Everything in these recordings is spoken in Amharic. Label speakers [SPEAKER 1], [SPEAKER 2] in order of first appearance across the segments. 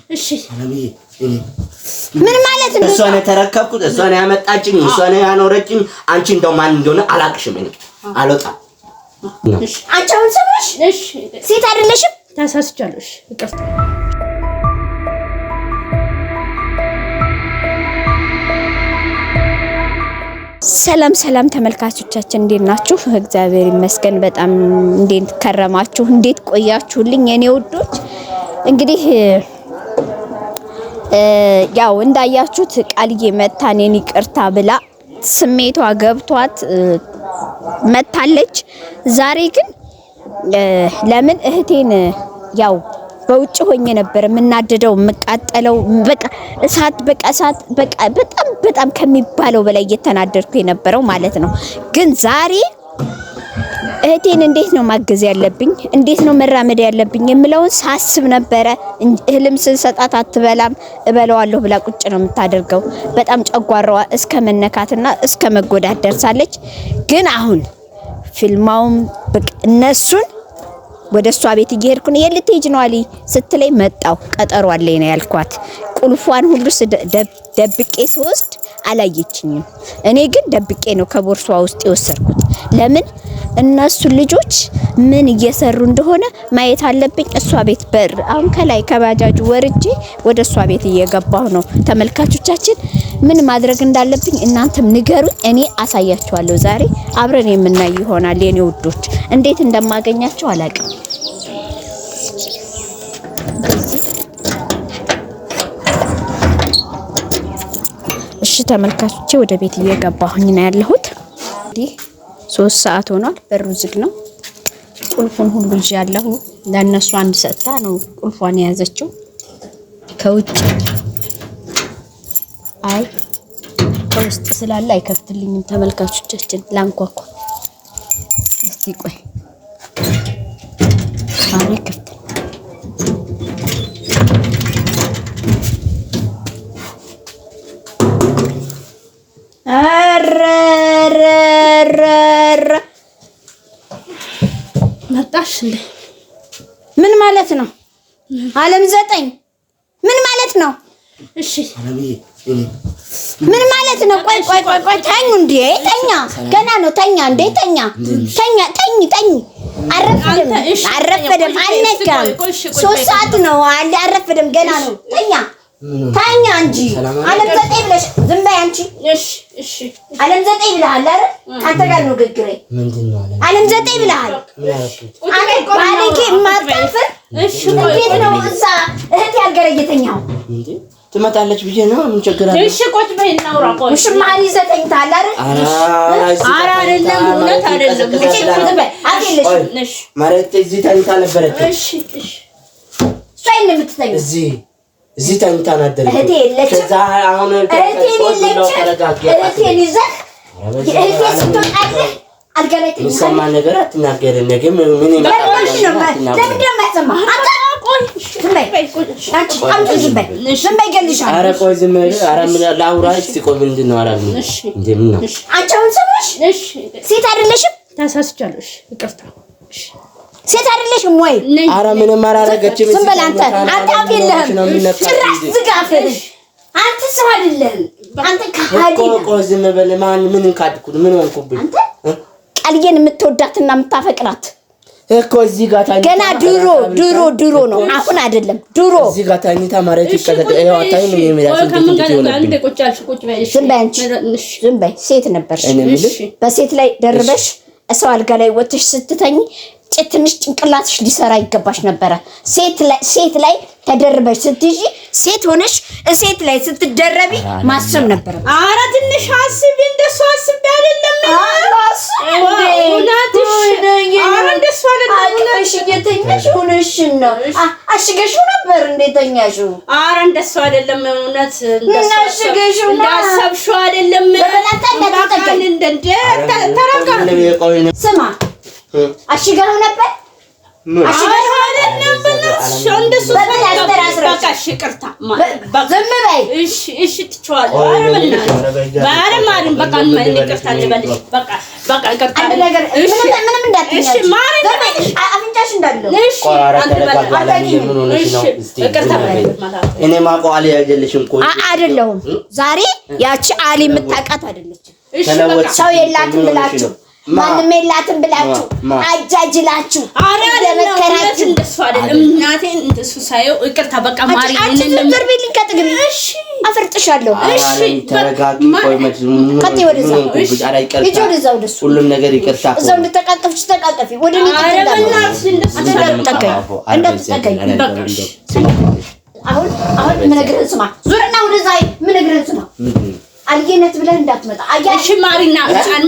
[SPEAKER 1] እሺ
[SPEAKER 2] ምን ማለት ነው?
[SPEAKER 3] እሷ ነው ተረከብኩት፣ እሷ ነው ያመጣችኝ፣ እሷ ነው ያኖረችኝ። አንቺ እንደው ማን እንደሆነ አላቅሽም። እኔ አልወጣም።
[SPEAKER 2] እሺ አንቺ አሁን ሰምሽ?
[SPEAKER 1] እሺ
[SPEAKER 2] ሴት አይደለሽም?
[SPEAKER 1] ተሳስቻለሁ። እሺ ይቅርታ።
[SPEAKER 2] ሰላም ሰላም ተመልካቾቻችን እንዴት ናችሁ? እግዚአብሔር ይመስገን በጣም እንዴት ከረማችሁ? እንዴት ቆያችሁልኝ የኔ ውዶች? እንግዲህ ያው እንዳያችሁት ቃልዬ መታ እኔን ይቅርታ ብላ ስሜቷ ገብቷት መታለች። ዛሬ ግን ለምን እህቴን ያው በውጭ ሆኜ ነበር የምናደደው የምቃጠለው በቃ እሳት በቃ በጣም ከሚባለው በላይ እየተናደድኩ የነበረው ማለት ነው። ግን ዛሬ እህቴን እንዴት ነው ማገዝ ያለብኝ እንዴት ነው መራመድ ያለብኝ የምለውን ሳስብ ነበረ። እህልም ስንሰጣት አትበላም እበላዋለሁ ብላ ቁጭ ነው የምታደርገው። በጣም ጨጓራዋ እስከ መነካትና እስከ መጎዳት ደርሳለች። ግን አሁን ፊልማውም በቃ እነሱን ወደሷ ቤት እየሄድኩ ነው። የልትሄጂ ነው አሊ ስትለኝ መጣው ቀጠሮ አለኝ ነው ያልኳት። ቁልፏን ሁሉ ደብቄ ስወስድ አላየችኝም። እኔ ግን ደብቄ ነው ከቦርሷ ውስጥ የወሰድኩት። ለምን እነሱ ልጆች ምን እየሰሩ እንደሆነ ማየት አለብኝ። እሷ ቤት በር አሁን ከላይ ከባጃጁ ወርጄ ወደ እሷ ቤት እየገባሁ ነው። ተመልካቾቻችን ምን ማድረግ እንዳለብኝ እናንተም ንገሩኝ፣ እኔ አሳያችኋለሁ። ዛሬ አብረን የምናይ ይሆናል የኔ ውዶች። እንዴት እንደማገኛቸው አላውቅም። እሺ ተመልካቾቼ ወደ ቤት እየገባሁኝ ነው ያለሁት። እንግዲህ 3 ሰዓት ሆኗል። በሩ ዝግ ነው። ቁልፉን ሁሉ ይዣለሁ። ለነሱ አንድ ሰጣ ነው ቁልፏን የያዘችው ከውጭ አይ ከውስጥ ስላለ አይከፍትልኝም። ተመልካቾቻችን ላንኳኳ እስቲ ቆይ አሬ ከፍት
[SPEAKER 1] መጣሽ እንዴ?
[SPEAKER 2] ምን ማለት ነው? ዓለም 9 ምን ማለት ነው?
[SPEAKER 1] እሺ
[SPEAKER 2] ምን ማለት ነው? ቆይ ተኙ እንዴ? ተኛ ገና ነው። ተኛ እንዴ? ተኝ አረፈደም አልነጋም። 3 ሰዓት ነው አረፈደም ገና ነው። ተኛ እንጂ ዓለም 9 ብለሽ ዝም በይ አንቺ።
[SPEAKER 1] እሺ
[SPEAKER 2] ዓለም 9 ብለሃል አይደል? አንተ ጋር ነው ግግሬ። ምንድነው ዓለም 9 ብለሃል? አንተ ባለጌ ማጣፈር። እሺ እንዴት ነው እዛ እህት ያልገረየተኛው እንዴ?
[SPEAKER 3] ትመጣለች ብዬ ነው። ምን ችግር አለ?
[SPEAKER 1] እሺ ቁጭ በይ እናውራ። ቆይ
[SPEAKER 2] እሺ ማን ይዘተኝታል አይደል?
[SPEAKER 1] ኧረ አይደለም፣ እውነት አይደለም።
[SPEAKER 2] ቁጭ በይ አትልሽ።
[SPEAKER 3] እሺ ማለት እዚህ ተኝታ ነበረች።
[SPEAKER 1] እሺ
[SPEAKER 2] ሳይን የምትተኝ
[SPEAKER 3] እዚህ ተኝታ ነበረች።
[SPEAKER 2] እህቴ የለችም።
[SPEAKER 3] ከዛ አሁን
[SPEAKER 2] እህቴ ይዘህ እህቴ ስትወጣለህ አልጋ ላይ ተኝታ
[SPEAKER 3] ሰማ ነገር አትናገር። ነገ ምን
[SPEAKER 2] ሴት አይደለሽም?
[SPEAKER 1] ተሳስቻለሁ። ይቅርታ።
[SPEAKER 2] ሴት አይደለሽም ወይ?
[SPEAKER 3] ኧረ ምንም አላረገችም።
[SPEAKER 2] ዝም በል አንተ አፍ የለህም። ጭራሽ ዝጋ አፍህን። አንተ ሰው አይደለህም። አንተ ከሃዲ ነህ።
[SPEAKER 3] ቆይ ዝም በል። ምን ካድኩት? ምን ሆንኩብኝ?
[SPEAKER 2] አንተ ቃልዬን የምትወዳትና የምታፈቅራት
[SPEAKER 3] እኮ እዚህ ጋር ታኝታ
[SPEAKER 2] ገና ድሮ ነው፣ አሁን አይደለም። ድሮ
[SPEAKER 3] እዚህ ጋር ታኝታ ማለት ይቀደደ ያው ታይም የሚያስፈልግ
[SPEAKER 2] ዝም በይ። ሴት ነበርሽ። በሴት ላይ ደርበሽ ሰው አልጋ ላይ ወጥሽ ስትተኝ ትንሽ ጭንቅላትሽ ሊሰራ ይገባሽ ነበረ። ሴት ላይ ተደርበሽ ስትይጂ ሴት ሆነሽ ሴት ላይ ስትደረቢ ማሰብ ነበር።
[SPEAKER 1] ኧረ ትንሽ አስቢ። እንደሱ አስቢ አይደለም
[SPEAKER 2] እየተኛሽ ሆነሽን ነው አሽገሽው ነበር እንደተኛሽው።
[SPEAKER 1] ኧረ እንደሱ አይደለም። እውነት እንዳሰብሽው አይደለም።
[SPEAKER 2] ስማ አሽገው ነበር አሽገው አይደለም። እንደሱ
[SPEAKER 1] ይቅርታ
[SPEAKER 2] ዝም በይ።
[SPEAKER 1] እሺ ትችዋለሽ። ኧረ ማርያም በቃ ይቅርታ ልበልሽ። በቃ ይቅርታ።
[SPEAKER 2] ምንም እንዳትኛሽ። አፍንጫሽን እንዳለው
[SPEAKER 3] እኔ ማቆ አሊ አይደለሽም እኮ
[SPEAKER 2] አይደለሁም። ዛሬ ያቺ አሊ የምታውቃት አይደለችም። ሰው የላትም ብላችሁ ማንም የላትም ብላችሁ አጃጅላችሁ
[SPEAKER 1] ለመከራችሁ እንደሱ አይደለም። እናቴን እንደሱ ሳየው ይቅርታ በቃ ማሪ
[SPEAKER 2] እኔን ዘርቤልኝ ከጥግብ እሺ አፈርጥሻለሁ። እሺ
[SPEAKER 3] ተረጋጊ። ቆይ
[SPEAKER 2] ከጤ ወደዛ እሺ ወደዛው ደሱ
[SPEAKER 3] ሁሉም ነገር ይቅርታ
[SPEAKER 2] እዛው እንደተቃቀፍሽ ተቃቀፊ ወደ እኔ አሁን ምን ነገርን ስማ ዙርና ወደዛ ምን ነገርን ስማ አልየነት ብለን እንዳትመጣ
[SPEAKER 1] እሺ ማሪና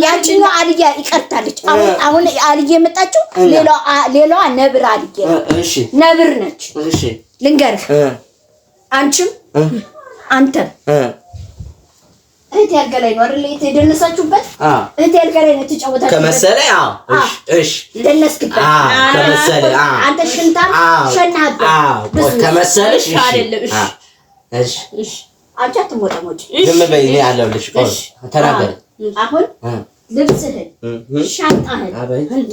[SPEAKER 2] ያቺኛው አልያ ይቀርታለች። አሁን አልየ የመጣችው ሌላዋ ነብር አልየ
[SPEAKER 3] እሺ
[SPEAKER 2] ነብር ነች።
[SPEAKER 3] እሺ
[SPEAKER 2] ልንገርህ አንቺም አንተም እህቴ ያልገላይ ነው አይደል የተደነሳችሁበት? እህቴ ያልገላይ ነው ተጫወታችሁ
[SPEAKER 3] ከመሰለ እሺ
[SPEAKER 2] ደነስክበት
[SPEAKER 3] ከመሰለ
[SPEAKER 2] አንተ ሽንታም ሸናህበት
[SPEAKER 3] ከመሰለሽ እሺ
[SPEAKER 2] አንቺ አትሞጣሞጪ
[SPEAKER 3] ዝም በይ። እኔ አለሁልሽ። ቆይ ተናገር።
[SPEAKER 2] አሁን ልብስህን ሻንጣህን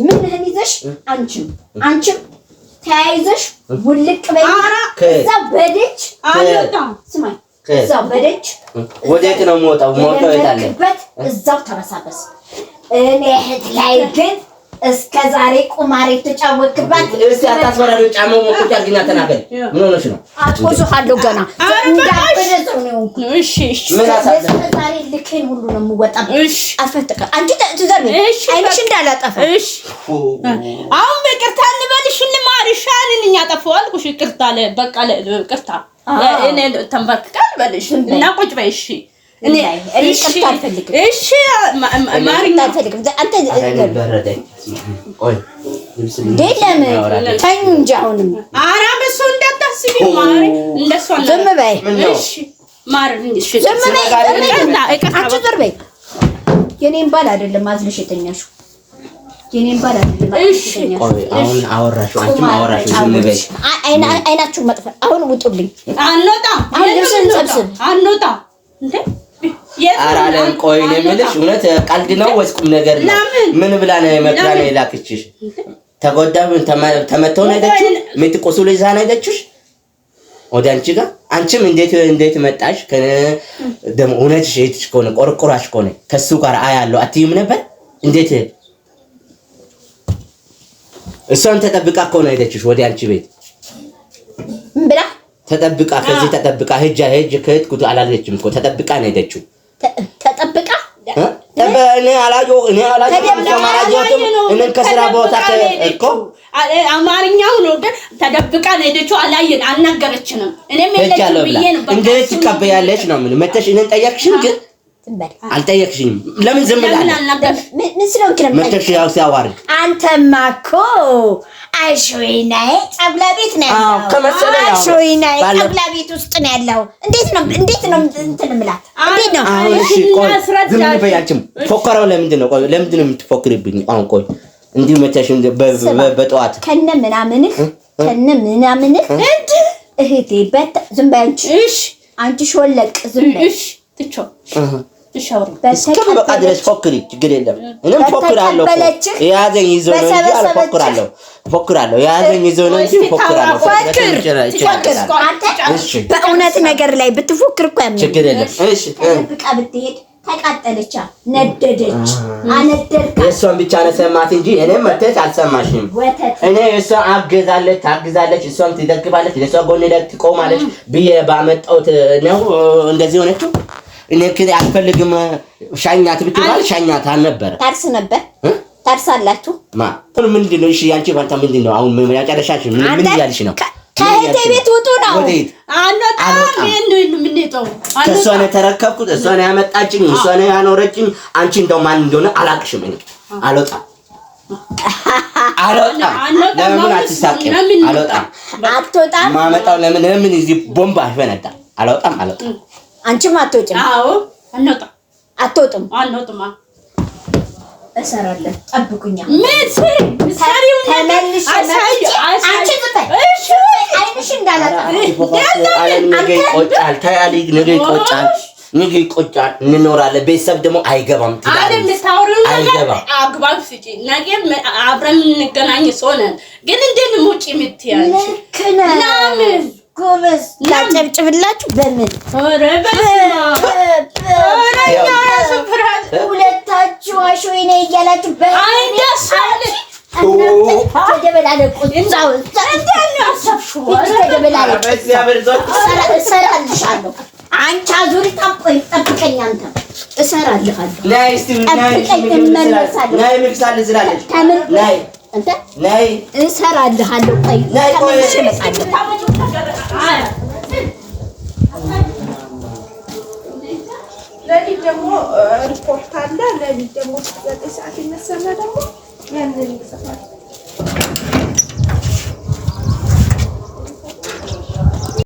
[SPEAKER 2] ምንህን ይዘሽ አንቺም ተያይዘሽ ውልቅ በይ። እዛ በደች ስማኝ፣ እዛ በደች
[SPEAKER 3] ወዴት ነው የምወጣው? ሞተው ይታለ
[SPEAKER 2] እዛው ተበሳበስ። እኔ እህት ላይ ግን እስከ ዛሬ ቁማር የተጫወትክባት
[SPEAKER 3] እስቲ አታስፈራሪ። ጫማው ሞቆጫ ግን ተናገር። ምን ሆነሽ ነው?
[SPEAKER 2] አጥቆዝሃለሁ ገና እንዳበደው ነው።
[SPEAKER 1] እሺ
[SPEAKER 3] ምን አሳዘነ?
[SPEAKER 2] ዛሬ ልክህን ሁሉ ነው የምወጣው። እሺ አፈተካ አንቺ ትዘርቢ አይንሽ እንዳላጠፋ። እሺ
[SPEAKER 1] አሁን በቅርታ ልበልሽ ልማርሽ አልልኝ አጠፋው አልኩሽ። ይቅርታ በቃ ይቅርታ እኔ ተንበርክካል በልሽ እና ቁጭ በይ። እሺ እኔ ይቅርታ አልፈልግም። እሺ ማሪና
[SPEAKER 2] አልፈልግም። አንተ
[SPEAKER 3] በረደኝ። ቆይ
[SPEAKER 2] ደለም ተኙ እንጂ አሁንም
[SPEAKER 1] ኧረ በሱ እንዳታስቢ ማሪ እንደሷ ነው።
[SPEAKER 2] ዝም በይ።
[SPEAKER 1] እሺ ማሪ እሺ
[SPEAKER 2] ዝም በይ። አንቺ ዝም በይ። የኔን ባል አይደለም አዝልሽ የተኛሽው። የኔን ባል አይደለም አዝልሽ የተኛሽው።
[SPEAKER 3] ቆይ አሁን አወራሽው አንቺም አወራሽው። ዝም በይ።
[SPEAKER 2] አይናችሁ መጥፋ። አሁን ውጡልኝ።
[SPEAKER 1] አንወጣ
[SPEAKER 2] አሁን ልብስን ሰብስብ።
[SPEAKER 1] አንወጣ እንዴ
[SPEAKER 3] አራለም። ቆይ ነው የምልሽ እውነት ቀልድ ነው ወይስ ቁም ነገር ነው? ምን ብላ ነው መክራ ነው የላክችሽ? ተጎዳም ተመተው ነው አይደችሽ? ምትቆሱል ይዛ ነው አይደችሽ? ወደ አንቺ ጋር አንቺም እንዴት መጣሽ? ደሞ እውነትሽ እህትሽ ከሆነ ቆርቆራሽ ከሆነ ከሱ ጋር አያለው አትይም ነበር? እንዴት እሷን ተጠብቃ ከሆነ አይደችሽ ወደ አንቺ ቤት
[SPEAKER 2] ብላ
[SPEAKER 3] ተጠብቃ ከዚህ ተጠብቃ ሄጅ ከሄድኩት አላለችም እኮ ተጠብቃ ነው ሄደችው።
[SPEAKER 2] ተጠብቃ
[SPEAKER 3] እኔ አላጆ እኔ ከስራ ቦታ እኮ
[SPEAKER 1] አማርኛው ነው ግን ተደብቃ ነው ሄደችው። አላየን አልነገረችንም። እኔም የለችም ብዬ ነው
[SPEAKER 3] እንዴት ትቀበያለሽ ነው ምን መተሽ እኔን ጠየቅሽኝ ግን አልጠየቅሽኝም። ለምን ዝም ብላለሽ?
[SPEAKER 2] ምን ስለሆንክ ነው
[SPEAKER 3] መተሽ ያው ሲያዋርድ
[SPEAKER 2] አንተማ እኮ አይሾይናይ ጸብላ ቤት ነው ያለው።
[SPEAKER 3] ከመሰለ ያው
[SPEAKER 2] አይሾይናይ ጸብላ ቤት ውስጥ ነው ያለው። እንዴት ነው እንትን ምላት እንዴት ነው?
[SPEAKER 3] አሁን እሺ ቆይ ዝም በይ። አንቺም ፎከራው ለምንድን ነው የምትፎክሪብኝ? አሁን ቆይ እንዲሁ መተሽ በጠዋት
[SPEAKER 2] ከነ ምናምንህ እንድ እህቴ በት ዝም በይ አንቺ። እሺ አንቺ ሾለቅ ዝም በይ። እሺ ትቾ እሻውር
[SPEAKER 3] እስከ በቃ ድረስ ፎክሪ፣ ችግር የለም። እኔም ፎክራለሁ። ያዘኝ ይዞ ነው እንጂ ፎክራለሁ። ያዘኝ ይዞ ነው እንጂ ፎክራለሁ።
[SPEAKER 2] እሺ በእውነት ነገር ላይ ብትፎክር እኮ ያምን
[SPEAKER 3] ችግር የለም። እሺ
[SPEAKER 2] በቃ ብትሄድ ተቃጠለች፣ ነደደች፣ አነደርካ።
[SPEAKER 3] እሷን ብቻ ነው ሰማት እንጂ እኔም መተሽ አልሰማሽም። እኔ እሷ ታግዛለች፣ እሷም ትደግፋለች፣ ለሷ ጎን ላይ ትቆማለች ብዬ ባመጣሁት ነው እንደዚህ ሆነችው። እኔ ከዚህ አልፈልግም ሻኛት ብትባል ሻኛት አልነበረ
[SPEAKER 2] ታርሳላችሁ።
[SPEAKER 3] ምንድነው? እሺ ያንቺ ባንታ ምንድነው? አሁን ያጨረሻሽ ምን እያልሽ ነው?
[SPEAKER 2] ከእህቴ ቤት ውጡ ነው።
[SPEAKER 3] ከእሷ ነው የተረከብኩት፣ እሷ ነው ያመጣችኝ፣ እሷ ነው ያኖረችኝ። አንቺ እንደው ማን እንደሆነ አላቅሽም። እኔ አልወጣም። ለምን አትሳቂም?
[SPEAKER 2] አትወጣም።
[SPEAKER 3] ማመጣው ለምን እዚህ ቦምባ ይፈነዳ? አልወጣም።
[SPEAKER 2] አንቺም አትወጪም?
[SPEAKER 1] አዎ አንወጣም።
[SPEAKER 2] አትወጡም?
[SPEAKER 1] አንወጣም።
[SPEAKER 2] እሰራለሁ፣ ጠብቁኛ።
[SPEAKER 1] ምሳሪው
[SPEAKER 2] ተመልሽ አንቺ ዝም እሺ አይንሽ እንዳላጣ
[SPEAKER 3] ነገ ይቆጫል። ታያሊ ነገ ይቆጫል። ንግ ይቆጫል እንኖራለን ቤተሰብ ደግሞ አይገባም
[SPEAKER 1] አይደል ታውሪው አግባብ ስጪ ነገ አብረን እንገናኝ ሶነን ግን እንዴት ሙጪ ምትያንቺ ለምን
[SPEAKER 2] ጎበዝ ላጨብጭብላችሁ በምን ሁለታችሁ አሾይኔ እያላችሁ በአይደሳለ ተደበላለቁ እንዛው እሰራልሻለሁ አንቺ አዙሪ ታቆይ ጠብቀኝ አንተ እሰራልሃለሁ
[SPEAKER 3] ናይ እስቲ ናይ ምክሳል ዝላለች ናይ
[SPEAKER 2] አንተ ናይ እሰራልሃለሁ ቆይ ተመልሼ እመጣለሁ
[SPEAKER 4] ለሊት ደግሞ ሪፖርት አለ ለሊት ደግሞ 9 ሰዓት ይነሳና ደግሞ ያንን ይሰራል